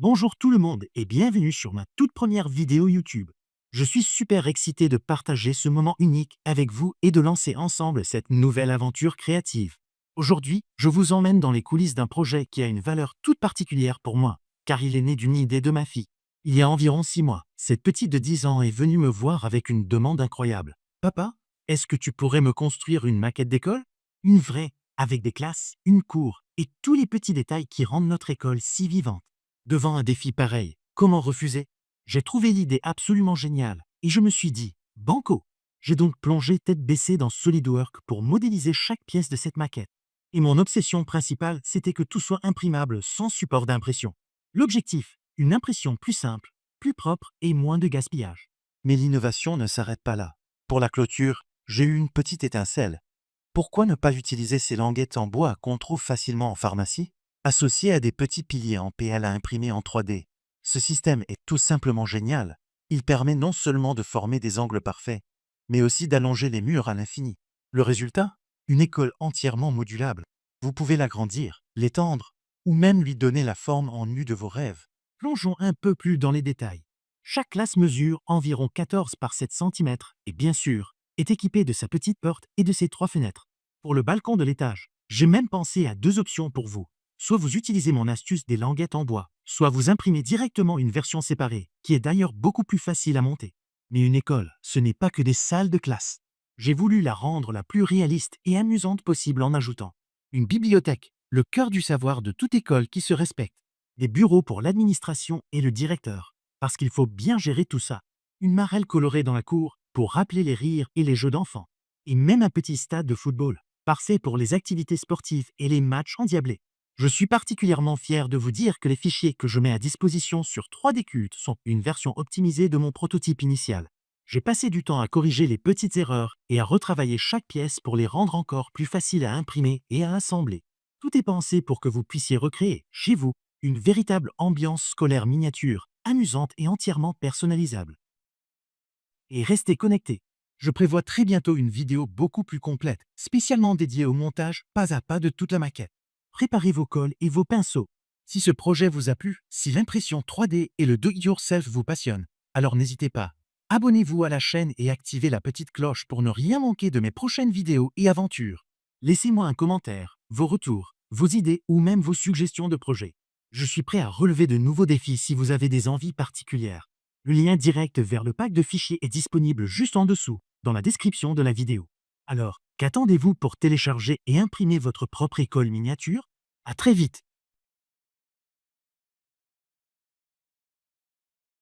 Bonjour tout le monde et bienvenue sur ma toute première vidéo YouTube. Je suis super excité de partager ce moment unique avec vous et de lancer ensemble cette nouvelle aventure créative. Aujourd'hui, je vous emmène dans les coulisses d'un projet qui a une valeur toute particulière pour moi, car il est né d'une idée de ma fille. Il y a environ 6 mois, cette petite de 10 ans est venue me voir avec une demande incroyable. Papa, est-ce que tu pourrais me construire une maquette d'école? Une vraie, avec des classes, une cour et tous les petits détails qui rendent notre école si vivante. Devant un défi pareil, comment refuser? J'ai trouvé l'idée absolument géniale et je me suis dit, banco! J'ai donc plongé tête baissée dans SolidWorks pour modéliser chaque pièce de cette maquette. Et mon obsession principale, c'était que tout soit imprimable sans support d'impression. L'objectif, une impression plus simple, plus propre et moins de gaspillage. Mais l'innovation ne s'arrête pas là. Pour la clôture, j'ai eu une petite étincelle. Pourquoi ne pas utiliser ces languettes en bois qu'on trouve facilement en pharmacie, associées à des petits piliers en PL à imprimer en 3D? Ce système est tout simplement génial. Il permet non seulement de former des angles parfaits, mais aussi d'allonger les murs à l'infini. Le résultat? Une école entièrement modulable. Vous pouvez l'agrandir, l'étendre, ou même lui donner la forme en U de vos rêves. Plongeons un peu plus dans les détails. Chaque classe mesure environ 14 par 7 cm et bien sûr, est équipée de sa petite porte et de ses 3 fenêtres. Pour le balcon de l'étage, j'ai même pensé à 2 options pour vous. Soit vous utilisez mon astuce des languettes en bois, soit vous imprimez directement une version séparée, qui est d'ailleurs beaucoup plus facile à monter. Mais une école, ce n'est pas que des salles de classe. J'ai voulu la rendre la plus réaliste et amusante possible en ajoutant une bibliothèque, le cœur du savoir de toute école qui se respecte, des bureaux pour l'administration et le directeur, parce qu'il faut bien gérer tout ça, une marelle colorée dans la cour pour rappeler les rires et les jeux d'enfants, et même un petit stade de football, parfait pour les activités sportives et les matchs endiablés. Je suis particulièrement fier de vous dire que les fichiers que je mets à disposition sur 3D Cult sont une version optimisée de mon prototype initial. J'ai passé du temps à corriger les petites erreurs et à retravailler chaque pièce pour les rendre encore plus faciles à imprimer et à assembler. Tout est pensé pour que vous puissiez recréer, chez vous, une véritable ambiance scolaire miniature, amusante et entièrement personnalisable. Et restez connectés. Je prévois très bientôt une vidéo beaucoup plus complète, spécialement dédiée au montage pas à pas de toute la maquette. Préparez vos cols et vos pinceaux. Si ce projet vous a plu, si l'impression 3D et le do-it-yourself vous passionnent, alors n'hésitez pas. Abonnez-vous à la chaîne et activez la petite cloche pour ne rien manquer de mes prochaines vidéos et aventures. Laissez-moi un commentaire, vos retours, vos idées ou même vos suggestions de projets. Je suis prêt à relever de nouveaux défis si vous avez des envies particulières. Le lien direct vers le pack de fichiers est disponible juste en dessous, dans la description de la vidéo. Alors, qu'attendez-vous pour télécharger et imprimer votre propre école miniature? À très vite!